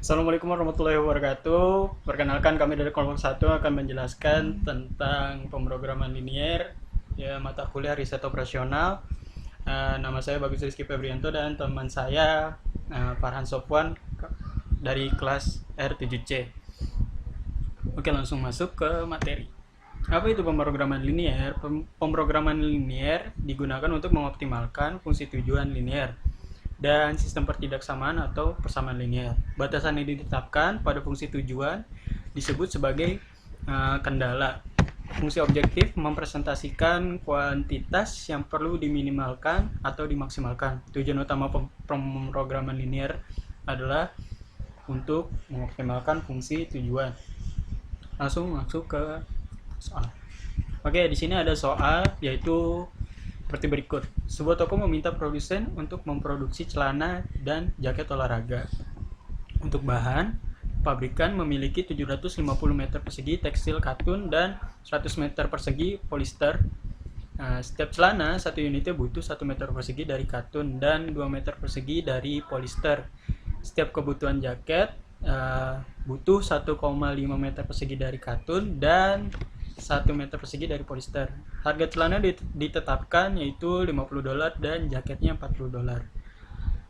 Assalamualaikum warahmatullahi wabarakatuh. Perkenalkan, kami dari kelompok satu akan menjelaskan tentang pemrograman linier, ya, mata kuliah riset operasional. Nama saya Bagus Rizky Febrianto dan teman saya Farhan Sofwan dari kelas R7C. Oke, langsung masuk ke materi. Apa itu pemrograman linier? Pemrograman linier digunakan untuk mengoptimalkan fungsi tujuan linier dan sistem pertidaksamaan atau persamaan linier. Batasan yang ditetapkan pada fungsi tujuan disebut sebagai kendala. Fungsi objektif mempresentasikan kuantitas yang perlu diminimalkan atau dimaksimalkan. Tujuan utama pemrograman linier adalah untuk mengoptimalkan fungsi tujuan. Langsung masuk ke soal. Oke, di sini ada soal yaitu seperti berikut. Sebuah toko meminta produsen untuk memproduksi celana dan jaket olahraga. Untuk bahan, pabrikan memiliki 750 meter persegi tekstil katun dan 100 meter persegi polister. Setiap celana, satu unitnya butuh 1 meter persegi dari katun dan 2 meter persegi dari polister. Setiap kebutuhan jaket butuh 1,5 meter persegi dari katun dan 1 meter persegi dari polister. Harga celana ditetapkan yaitu $50 dan jaketnya $40.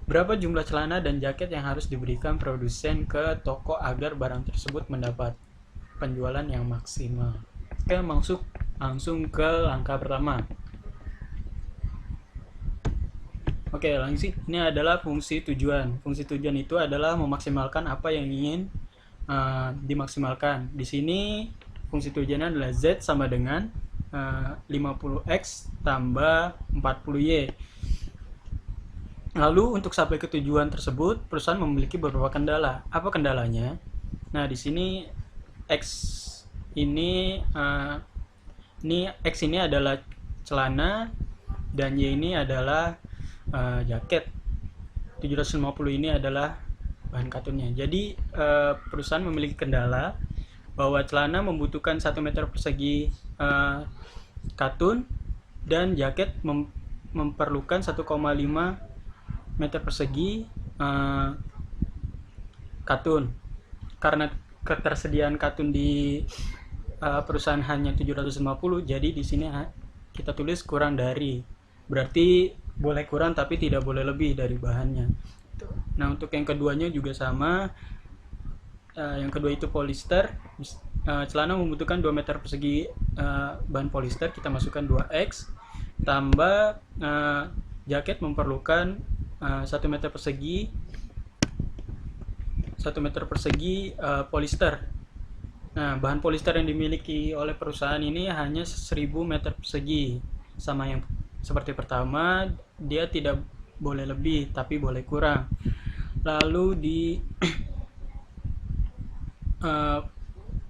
Berapa jumlah celana dan jaket yang harus diberikan produsen ke toko agar barang tersebut mendapat penjualan yang maksimal? Oke, masuk langsung ke langkah pertama. Oke, langsung ini adalah fungsi tujuan. Fungsi tujuan itu adalah memaksimalkan apa yang ingin dimaksimalkan. Di sini fungsi tujuannya adalah Z sama dengan 50X tambah 40Y. Lalu untuk sampai ke tujuan tersebut, perusahaan memiliki beberapa kendala. Apa kendalanya? Nah, di sini X ini X ini adalah celana dan Y ini adalah jaket. 750 ini adalah bahan katunnya. Jadi perusahaan memiliki kendala bahwa celana membutuhkan 1 meter persegi katun dan jaket memerlukan 1,5 meter persegi katun. Karena ketersediaan katun di perusahaan hanya 750, jadi di sini kita tulis kurang dari. Berarti boleh kurang tapi tidak boleh lebih dari bahannya. Nah, untuk yang keduanya juga sama. Yang kedua itu polister. Celana membutuhkan 2 meter persegi bahan polister, kita masukkan 2X tambah jaket memerlukan 1 meter persegi polister. Nah, bahan polister yang dimiliki oleh perusahaan ini hanya 1000 meter persegi. Sama yang seperti pertama, dia tidak boleh lebih tapi boleh kurang. Lalu di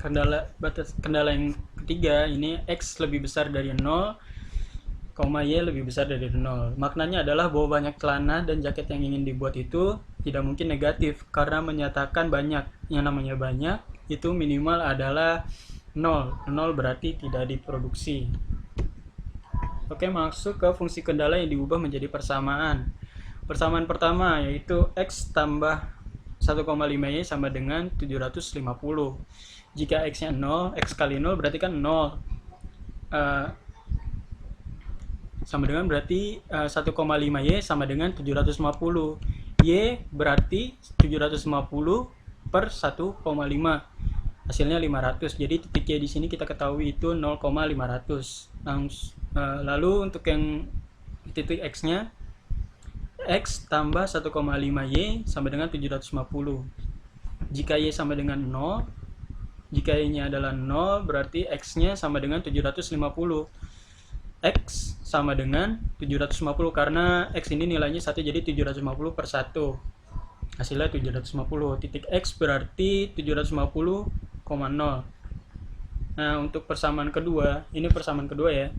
kendala yang ketiga ini X lebih besar dari 0, Y lebih besar dari 0. Maknanya adalah bahwa banyak celana dan jaket yang ingin dibuat itu tidak mungkin negatif karena menyatakan banyak. Yang namanya banyak itu minimal adalah 0. 0 berarti tidak diproduksi. Oke, masuk ke fungsi kendala yang diubah menjadi persamaan. Persamaan pertama yaitu X tambah 1,5Y sama dengan 750. Jika X-nya 0, X kali 0 berarti kan 0. Sama dengan berarti 1,5Y sama dengan 750. Y berarti 750 per 1,5. Hasilnya 500. Jadi titik Y di sini kita ketahui itu 0,500. Lalu untuk yang titik X-nya, X tambah 1,5Y sama dengan 750. Jika Y sama dengan 0, jika Y-nya adalah 0, berarti X-nya sama dengan 750. X sama dengan 750 karena X ini nilainya 1, jadi 750 per 1. Hasilnya 750. Titik X berarti 750,0. Nah, untuk persamaan kedua, ini persamaan kedua ya.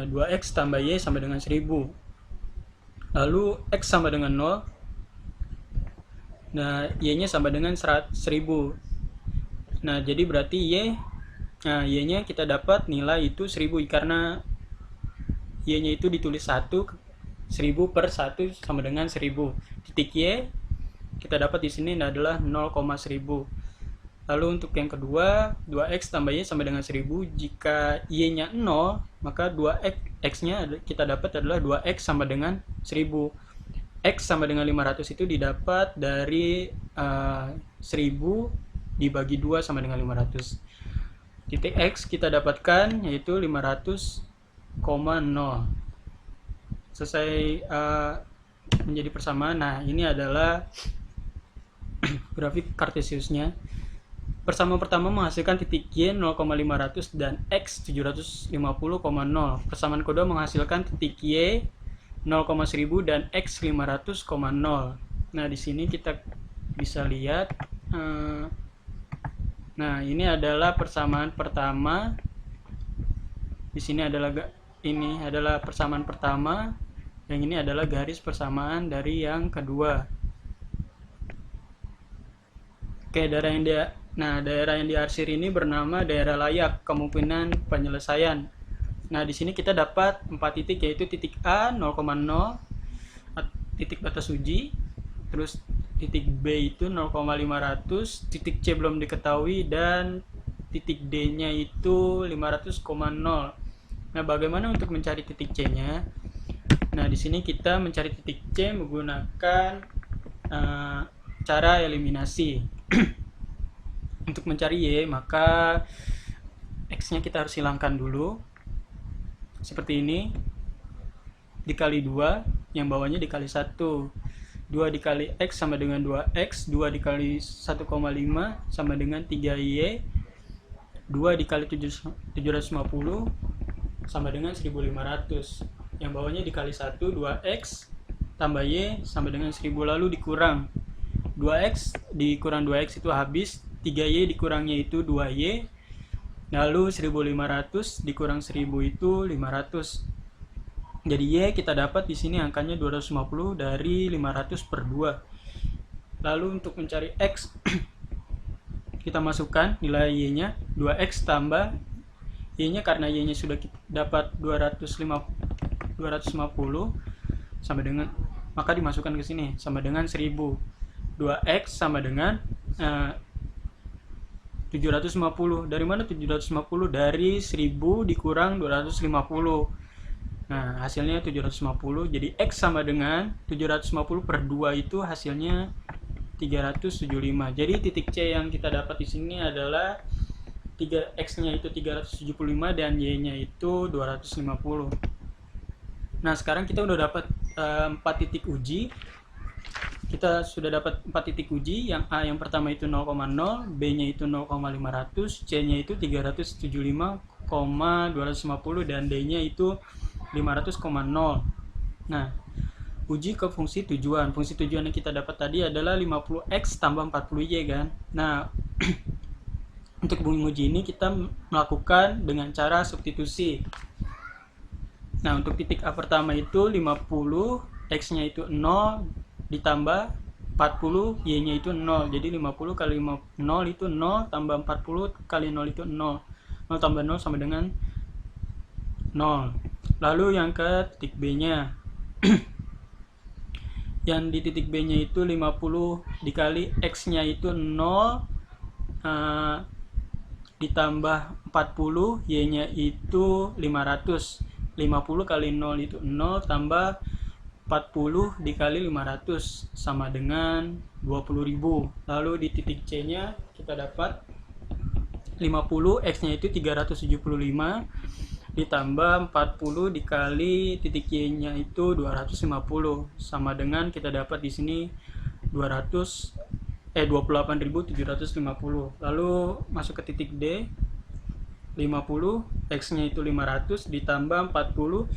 2X tambah Y sama dengan 1000. Lalu X sama dengan 0. Nah, Y-nya sama dengan 1000. Nah, jadi berarti Y-nya kita dapat nilai itu 1000 karena Y-nya itu ditulis 1, 1000 per 1 sama dengan 1000. Titik Y kita dapat di sini adalah 0,1000. Lalu untuk yang kedua, 2x tambah y sama dengan 1000. Jika y-nya 0, maka 2x-nya kita dapat adalah 2x sama dengan 1000. X sama dengan 500 itu didapat dari 1000 dibagi 2 sama dengan 500. Titik X kita dapatkan yaitu 500,0. Selesai menjadi persamaan. Nah, ini adalah grafik Cartesiusnya. Persamaan pertama menghasilkan titik Y 0,500 dan X 750,0. Persamaan kedua menghasilkan titik Y 0,1000 dan X 500,0. Nah, di sini kita bisa lihat. Nah, ini adalah persamaan pertama. Di sini adalah persamaan pertama. Yang ini adalah garis persamaan dari yang kedua. Oke, daerah yang diarsir ini bernama daerah layak kemungkinan penyelesaian. Nah, di sini kita dapat 4 titik, yaitu titik A 0,0, titik batas uji, terus titik B itu 0,500, titik C belum diketahui, dan titik D-nya itu 500,0. Nah, bagaimana untuk mencari titik C-nya? Nah, di sini kita mencari titik C menggunakan cara eliminasi. Untuk mencari Y, maka X-nya kita harus hilangkan dulu. Seperti ini. Dikali 2, yang bawahnya dikali 1. 2 dikali X sama dengan 2X, 2 dikali 1,5 sama dengan 3Y, 2 dikali 750 sama dengan 1500. Yang bawahnya dikali 1, 2X tambah Y sama dengan 1000, lalu dikurang. 2X dikurang 2X itu habis, 3Y dikurangnya itu 2Y, lalu 1500 dikurang 1000 itu 500. Jadi Y kita dapat di sini angkanya 250 dari 500 per 2. Lalu untuk mencari X, kita masukkan nilai Y-nya, 2X tambah Y-nya, karena Y-nya sudah kita dapat 250 sama dengan, maka dimasukkan ke sini sama dengan 1000. 2X sama dengan 750. Dari mana 750? Dari 1000 dikurang 250. Nah, hasilnya 750. Jadi X sama dengan 750 per 2 itu hasilnya 375. Jadi titik C yang kita dapat di sini adalah X-nya itu 375 dan Y-nya itu 250. Nah, sekarang kita udah dapat 4 titik uji. Kita sudah dapat 4 titik uji. Yang A yang pertama itu 0,0, B-nya itu 0,500, C-nya itu 375,250 dan D-nya itu 500,0. Nah, uji ke fungsi tujuan. Fungsi tujuan yang kita dapat tadi adalah 50x tambah 40y kan. Nah, untuk menguji ini kita melakukan dengan cara substitusi. Nah, untuk titik A pertama itu 50, x-nya itu 0 ditambah 40, y-nya itu 0. Jadi 50 kali 0 itu 0 tambah 40 kali 0 itu 0. 0 tambah 0 sama dengan 0. Lalu yang ke titik B-nya. Yang di titik B-nya itu 50 dikali x-nya itu 0 ditambah 40, y-nya itu 500. 50 kali 0 itu 0 tambah 40 dikali 500 sama dengan 20.000. Lalu di titik C-nya kita dapat 50, X-nya itu 375 ditambah 40 dikali titik Y-nya itu 250 sama dengan kita dapat di sini 28.750. Lalu masuk ke titik D, 50, X-nya itu 500 ditambah 40,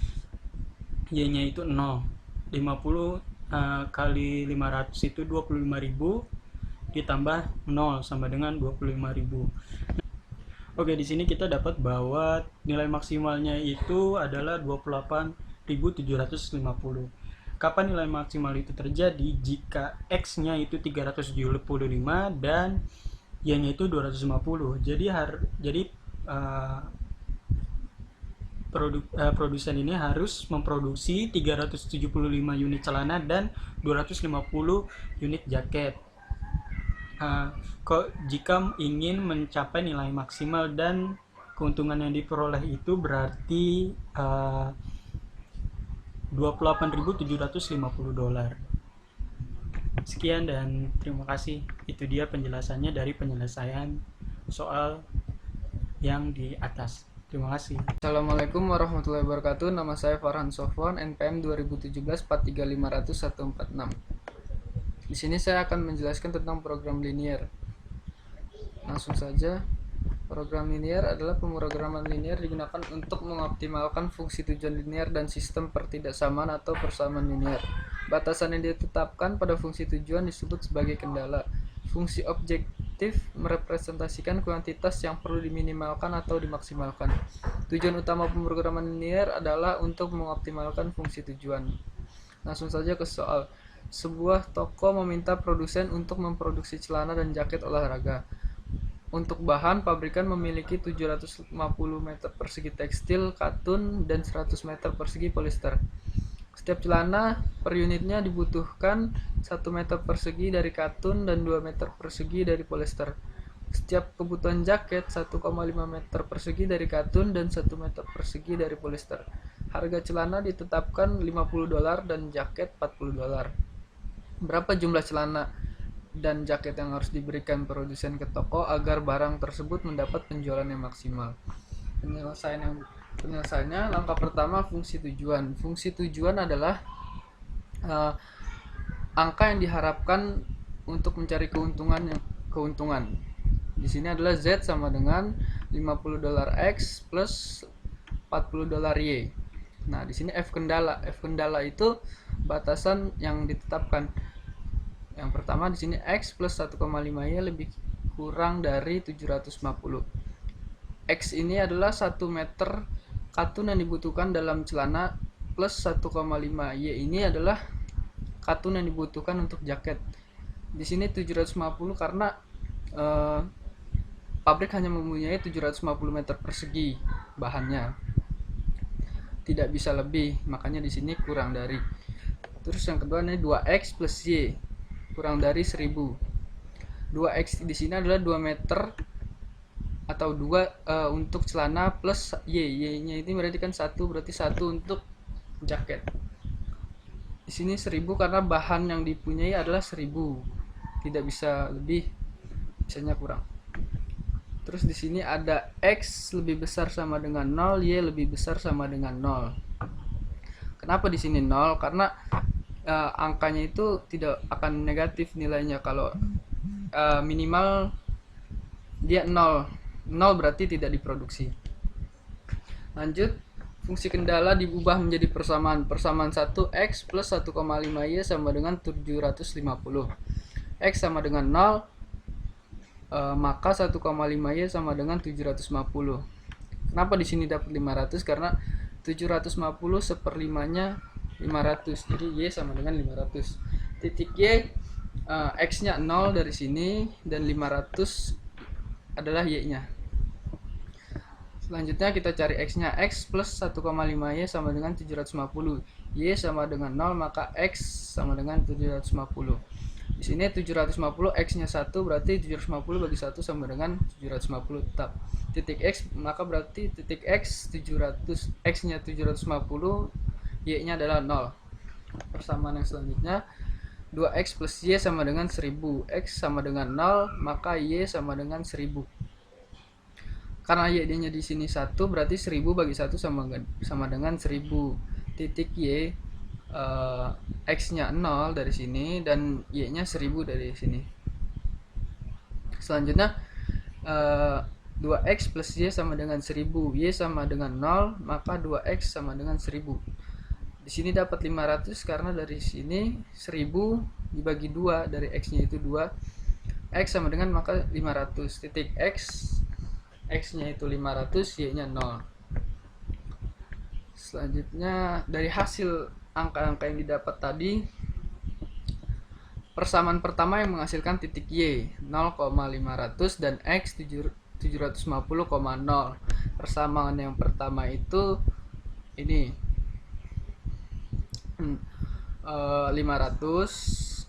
Y-nya itu 0. 50 kali 500 itu 25.000 ditambah 0 sama dengan 25.000. Oke, di sini kita dapat bahwa nilai maksimalnya itu adalah 28.750. Kapan nilai maksimal itu terjadi? Jika X-nya itu 375 dan Y-nya itu 250. Jadi produsen ini harus memproduksi 375 unit celana dan 250 unit jaket. Jika ingin mencapai nilai maksimal dan keuntungan yang diperoleh itu berarti $28.750. Sekian dan terima kasih. Itu dia penjelasannya dari penyelesaian soal yang di atas. Terima kasih. Assalamualaikum warahmatullahi wabarakatuh. Nama saya Farhan Sofwan, NPM 2017 43500 146. Di sini saya akan menjelaskan tentang program linear. Langsung saja. Program linear adalah pemrograman linear digunakan untuk mengoptimalkan fungsi tujuan linear dan sistem pertidaksamaan atau persamaan linear. Batasan yang ditetapkan pada fungsi tujuan disebut sebagai kendala. Fungsi objektif merepresentasikan kuantitas yang perlu diminimalkan atau dimaksimalkan. Tujuan utama pemrograman linear adalah untuk mengoptimalkan fungsi tujuan. Langsung saja ke soal. Sebuah toko meminta produsen untuk memproduksi celana dan jaket olahraga. Untuk bahan, pabrikan memiliki 750 meter persegi tekstil, katun, dan 100 meter persegi polister. Setiap celana per unitnya dibutuhkan 1 meter persegi dari katun dan 2 meter persegi dari polister. Setiap kebutuhan jaket 1,5 meter persegi dari katun dan 1 meter persegi dari polister. Harga celana ditetapkan $50 dan jaket $40. Berapa jumlah celana dan jaket yang harus diberikan produsen ke toko agar barang tersebut mendapat penjualan yang maksimal? Penyelesaiannya, langkah pertama, fungsi tujuan. Fungsi tujuan adalah angka yang diharapkan untuk mencari keuntungan. Di sini adalah Z sama dengan $50 X plus $40 Y. Nah, di sini F kendala. F kendala itu batasan yang ditetapkan. Yang pertama di sini X plus 1,5 Y lebih kurang dari 750. X ini adalah 1 meter katun yang dibutuhkan dalam celana plus 1,5 Y ini adalah katun yang dibutuhkan untuk jaket. Di sini 750 karena pabrik hanya mempunyai 750 meter persegi bahannya. Tidak bisa lebih, makanya di sini kurang dari. Terus yang kedua ini 2X plus Y kurang dari 1000. 2X di sini adalah 2 meter atau 2 untuk celana plus Y-nya ini berarti kan 1, berarti 1 untuk jaket. Di sini 1000 karena bahan yang dipunyai adalah 1000. Tidak bisa lebih, bisanya kurang. Terus di sini ada X lebih besar sama dengan 0, Y lebih besar sama dengan 0. Kenapa di sini 0? Karena angkanya itu tidak akan negatif nilainya kalau minimal dia 0. 0 berarti tidak diproduksi. Lanjut, fungsi kendala diubah menjadi persamaan. Persamaan 1, X plus 1,5 Y sama dengan 750. X sama dengan 0, maka 1,5 Y sama dengan 750. Kenapa di sini dapat 500? Karena 750 seperlimanya 500, jadi Y sama dengan 500. Titik Y, X nya 0 dari sini dan 500 adalah Y nya. Selanjutnya kita cari X nya. X plus 1,5 Y sama dengan 750. Y sama dengan 0, maka X sama dengan 750. Di sini 750, X-nya 1, berarti 750 bagi 1 sama dengan 750 tetap. Titik X, maka berarti titik X 700, X-nya 750, Y-nya adalah 0. Persamaan yang selanjutnya, 2X plus Y sama dengan 1000. X sama dengan 0, maka Y sama dengan 1000. Karena Y-nya di sini 1, berarti 1000 bagi 1 sama dengan 1000. Titik Y, X-nya 0 dari sini dan Y-nya 1000 dari sini. Selanjutnya 2X plus Y sama dengan 1000. Y sama dengan 0, maka 2X sama dengan 1000. Di sini dapat 500 karena dari sini 1000 dibagi 2, dari X-nya itu 2. X sama dengan maka 500. Titik X, X-nya itu 500, Y-nya 0. Selanjutnya dari hasil angka-angka yang didapat tadi, persamaan pertama yang menghasilkan titik Y 0,500 dan X 750,0. Persamaan yang pertama itu ini 500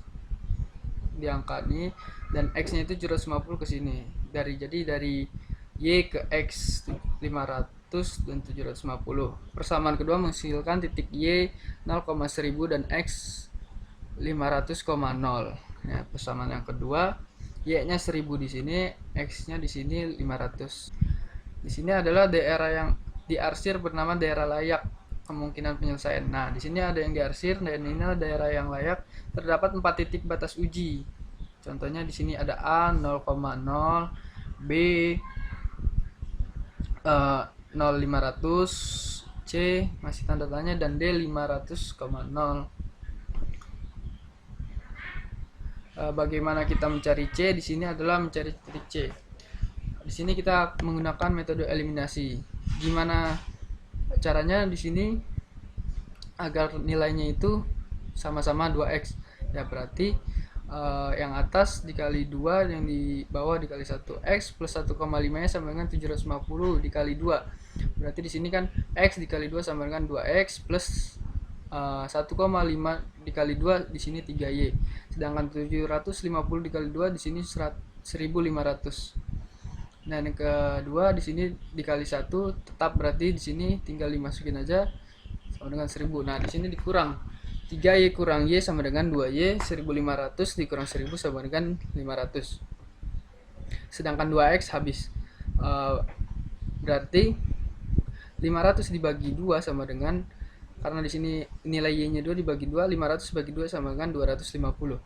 di angka ini, dan X nya itu 750 ke sini. Jadi dari Y ke X 500 dan 750. Persamaan kedua menghasilkan titik Y 0,1000 dan X 500,0. Ya, persamaan yang kedua, Y-nya 1000 di sini, X-nya di sini 500. Di sini adalah daerah yang diarsir bernama daerah layak kemungkinan penyelesaian. Nah, di sini ada yang diarsir dan ini adalah daerah yang layak. Terdapat 4 titik batas uji. Contohnya di sini ada A 0,0, B 0,500, C masih tanda tanya, dan D 500,0. Bagaimana kita mencari C? Di sini adalah mencari titik C. Di sini kita menggunakan metode eliminasi. Gimana caranya di sini agar nilainya itu sama-sama 2x? Ya berarti yang atas dikali 2, yang di bawah dikali 1. X plus 1,5 nya sama dengan 750 dikali 2. Berarti di sini kan X dikali 2 sama dengan 2x plus 1,5 dikali 2 di sini 3y. Sedangkan 750 dikali 2 di sini 1500. Nah, yang kedua di sini dikali 1 tetap, berarti di sini tinggal dimasukin aja sama dengan 1000. Nah, di sini dikurang 3y kurang y sama dengan 2y, 1500 dikurang 1000 sama dengan 500. Sedangkan 2x habis. Berarti 500 dibagi 2 sama dengan, karena di sini nilai y-nya 2 dibagi 2, 500 bagi 2 sama dengan 250.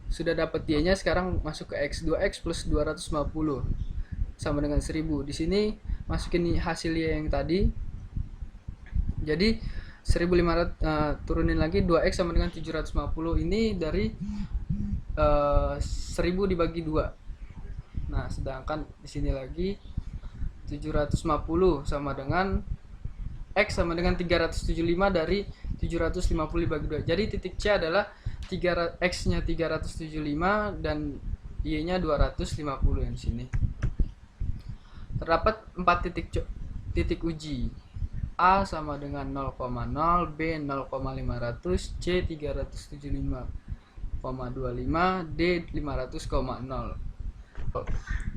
Sudah dapat y-nya, sekarang masuk ke x. 2x plus 250 sama dengan 1000. Di sini masukin hasil y yang tadi. Jadi 1500 turunin lagi, 2x sama dengan 750. Ini dari 1000 dibagi 2. Nah, sedangkan di sini lagi 750 sama dengan X sama dengan 375 dari 750 dibagi 2. Jadi titik C adalah X-nya 375 dan Y-nya 250 yang di sini. Terdapat 4 titik uji. A sama dengan 0,0, B 0,500, C 375,25, D 500,0.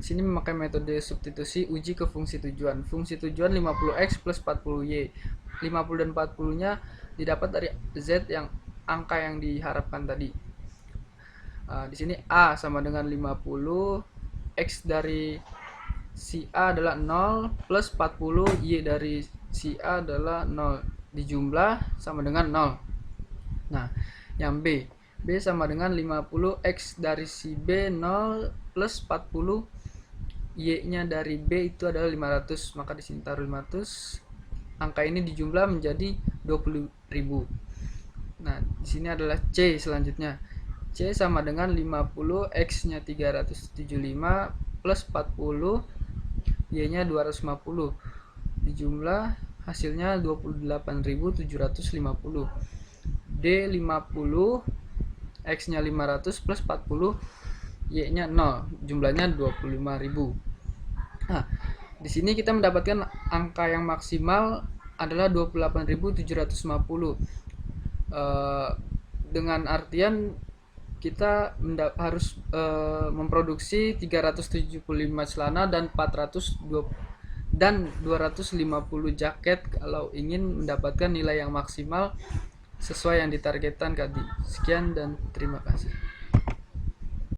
Di sini memakai metode substitusi uji ke fungsi tujuan. Fungsi tujuan 50x plus 40y. 50 dan 40-nya didapat dari z yang angka yang diharapkan tadi. Di sini A sama dengan 50, X dari si A adalah 0 plus 40, Y dari si A adalah 0. Dijumlah sama dengan 0. Nah, yang B sama dengan 50, X dari si B 0 plus 40, Y-nya dari B itu adalah 500. Maka di sini taruh 500. Angka ini dijumlah menjadi 20.000. Nah, di sini adalah C selanjutnya. C sama dengan 50, X-nya 375 plus 40, Y-nya 250. Dijumlah hasilnya 28.750. D 50, X-nya 500 plus 40, Y-nya 0. Jumlahnya 25.000. Nah, di sini kita mendapatkan angka yang maksimal adalah 28.750. Dengan artian kita harus memproduksi 375 celana dan 250 jaket kalau ingin mendapatkan nilai yang maksimal sesuai yang ditargetkan tadi. Sekian dan terima kasih.